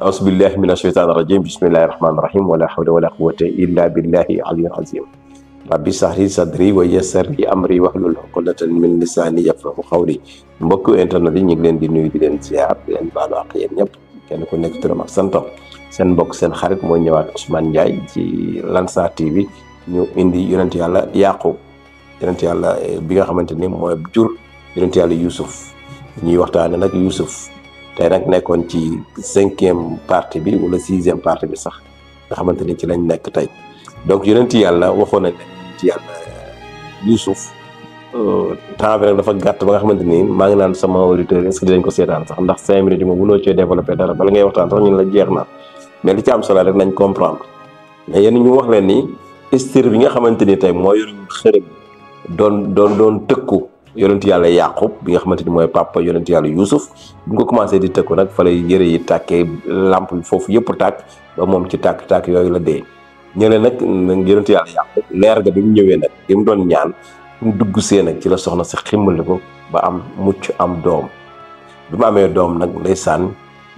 أعوذ بالله من الشيطان الرجيم بسم الله الرحمن الرحيم ولا حول ولا قوة إلا بالله العلي العظيم ربي اشرح لي صدري ويسر لي أمري واحلل عقدة من لساني يفقهوا قولي mbokk internet yi ñu ngi leen di nuyu di leen ziar di leen baalu ak yéen ñëpp kenn ku nekk turam ak santam seen mbokk seen xarit mooy ñëwaat Ousmane Ndiaye ci Lansar TV ñu indi yonent yàlla Yaqub yonent yàlla bi nga xamante ni mooy jur yonent yàlla Youssouf ñuy waxtaane nag Youssouf tey nag nekkoon ci 5e partie bi wala 6e partie bi sax nga xamante ni ci lañ nekk tey donc yonent yàlla waxoon nañ ne ci yàlla Youssouf temps bi nag dafa gàtt ba nga xamante ni maa ngi naan sama auditeur est-ce que dinañ ko seetaan sax ndax 5 minutes yi moom mënoo cee développé dara bala ngay waxtaan sax ñun la jeex na mais li ci am solo rek nañ comprendre mais yéen ñu wax leen ni histoire bi nga xamante ni tey moo yor xërëm doon tëkku yonent yàlla Yaqub bi nga xamante ni mooy papa yonent yàlla Youssouf bu nga commencé di tëkku nag fa lay yëre yi tàkkee lamp bi foofu yëpp tàkk ba moom ci tàkk-tàkk yooyu la dee ñële nag yonent yàlla Yaqub leer ga bi mu ñëwee nag bi mu doon ñaan mu dugg see nag ci la soxna si ximmali ko ba am mucc am doom bi mu amee doom nag ndeysaan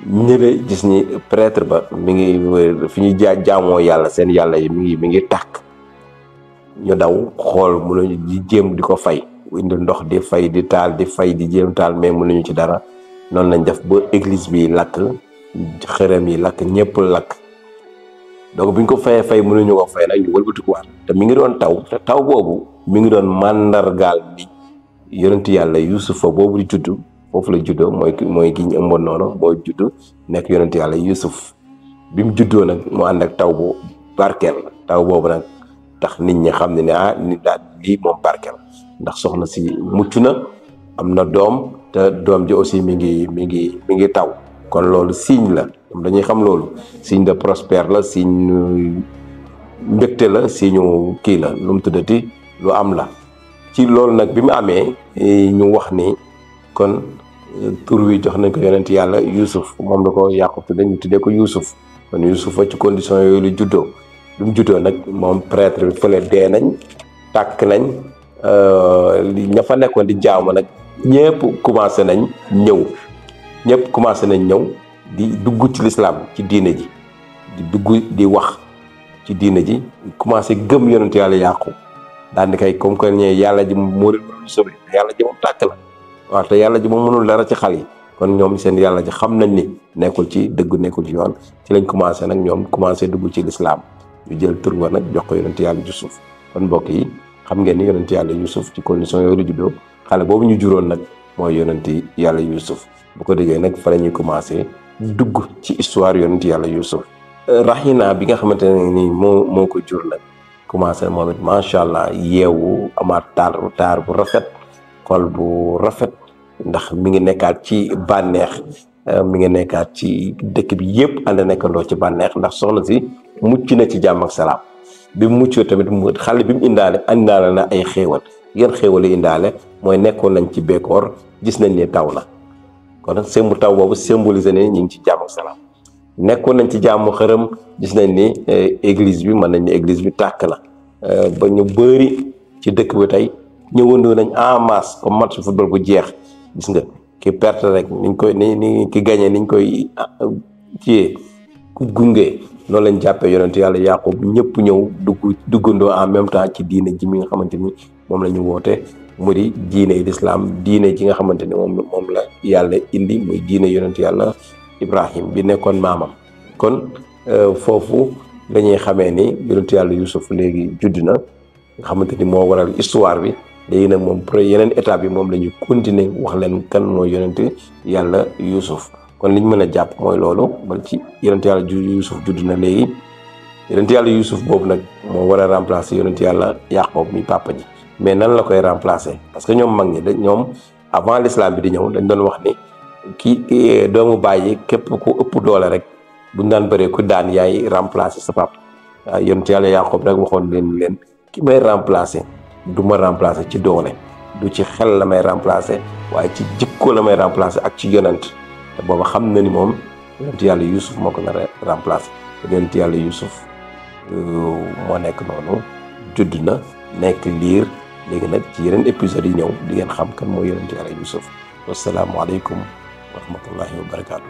ñële gis ñi prêtre ba mi ngi fi ñuy jaamoo yàlla seen yàlla yi mi ngi tàkk ñu daw xool mënuñu di jéem di ko fay indi ndox di fay di taal di fay di jéem taal mais mënuñu ci dara noonu lañ def ba église bi lakk xërëm yi lakk ñëpp lakk donc buñ ko fay mënuñu ko fay nag ñu wëlbatikuwaat te mi ngi doon taw te taw boobu mi ngi doon màndargaal ni yonent yàlla Yuusufa boobu di juddu foofu la juddoo mooy gi ñu ëmboon noonu mooy juddu nekk yonent yàlla Yuusuf bi mu juddoo nag mu ànd ak taw bu barkeel taw boobu nag tax nit ñi xam ne ni daal lii moom barkeel ndax soxna si mucc na am na doom te doom ji aussi mi ngi taw kon loolu signe la dañuy xam loolu signe de prospère la signe mbégte la signe kii la lu mu tuddati lu am la ci loolu nag bi mu amee ñu wax ni kon tur wi jox nañ ko yonent yàlla Youssouf moom la ko Yaqub tudde ñu tuddee ko Youssouf kon Youssouf ci condition yooyu lu juddoo lu mu juddoo nag moom prêtre bi fële dee nañ tàkk nañ ña fa nekkoon di jaamu nag ñëpp commencé nañ ñëw di dugg ci lislaam ci diine ji di dugg di wax ci diine ji commencé gëm yonent yàlla Yaqub daan di kay comme que ñe yàlla ji moo leen mënul sauvé yàlla ji moom tàkk la waaw te yàlla ji moom mënul dara ci xal yi kon ñoom seen yàlla ji xam nañ ni nekkul ci dëgg nekkul ci yoon ci lañ commencé nag ñoom commencé dugg ci lislaam ñu jël tur wa nag jox ko yonent yàlla Youssouf kon mbokk yi xam ngeen ni yonent yàlla Youssouf ci condition yooyu la juddoo xale boobu ñu juróon nag mooy yonent yàlla Youssouf bu ko déggee nag fa la ñuy commencé dugg ci histoire yonent yàlla Youssouf Rahina bi nga xamante ne nii moo ko jur nag commencé moom it macha allah yeewu amaat taar bu rafet xol bu rafet ndax mi ngi nekkaat ci bànneex mi ngi nekkaat ci dëkk bi yëpp ànd nekkandoo ci bànneex ndax soxna si mucc na ci jàmm ak salaam bi mu muccoo tamit xale bi mu indaale na ay xéewal yan xéewal yi indaale mooy nekkoon nañ ci bekkoor gis nañ ne taw na kon taw boobu symbolisé ne ñu ngi ci jàmm ak salaam nekkoon nañ ci jàmm xërëm gis nañ ni église bi mën nañ ni église bi tàkk na ba ñu bëri ci dëkk bi tey ñëwandoo nañ en masse comme match football bu jeex gis nga ki perte rek niñ koy ni ki gagné niñ koy ciyee ku gunge noonu lañ jàppee yonent yàlla Yaqub ñëpp ñëw duggandoo en même temps ci diine ji mi nga xamante ni moom la ñu woote mu di diine l'islam diine ji nga xamante ni moom la yàlla indi muy diine yonent yàlla Ibrahim bi nekkoon maamam kon foofu dañuy xamee ni yonent yàlla Youssouf léegi judd na nga xamante ni moo waral histoire bi léegi nag moom pour yeneen étape bi moom la ñu continuer wax leen kan mooy yonent yàlla Youssouf kon liñ mën a jàpp mooy loolu ba ci yonent yàlla Youssouf judd na léegi yonent yàlla Youssouf boobu nag moo war a remplacer yonent yàlla Yaqub mi papa ji mais nan la koy remplacer parce que ñoom mag ñi ñoom avant l'islam bi di ñëw dañ doon wax ni kii doomu bàyyi képp ku ëpp doole rek buñ daan bëree ku daan yaay remplacer sa papa waaw yonent yàlla Yaqub rek waxoon leen ki may remplacer du ma remplacer ci doole du ci xel la may remplacer waaye ci jikko la may remplacer ak ci yonent te booba xam na ni moom yonent yàlla Youssouf moo ko nar a remplacer yonent yàlla Youssouf moo nekk noonu judd na nekk liir léegi nag ci yeneen épisodes yi ñëw di ngeen xam kan mooy yonent yàlla Youssouf wassalaamu aleykum wa rahmatullahi wa barakaatu.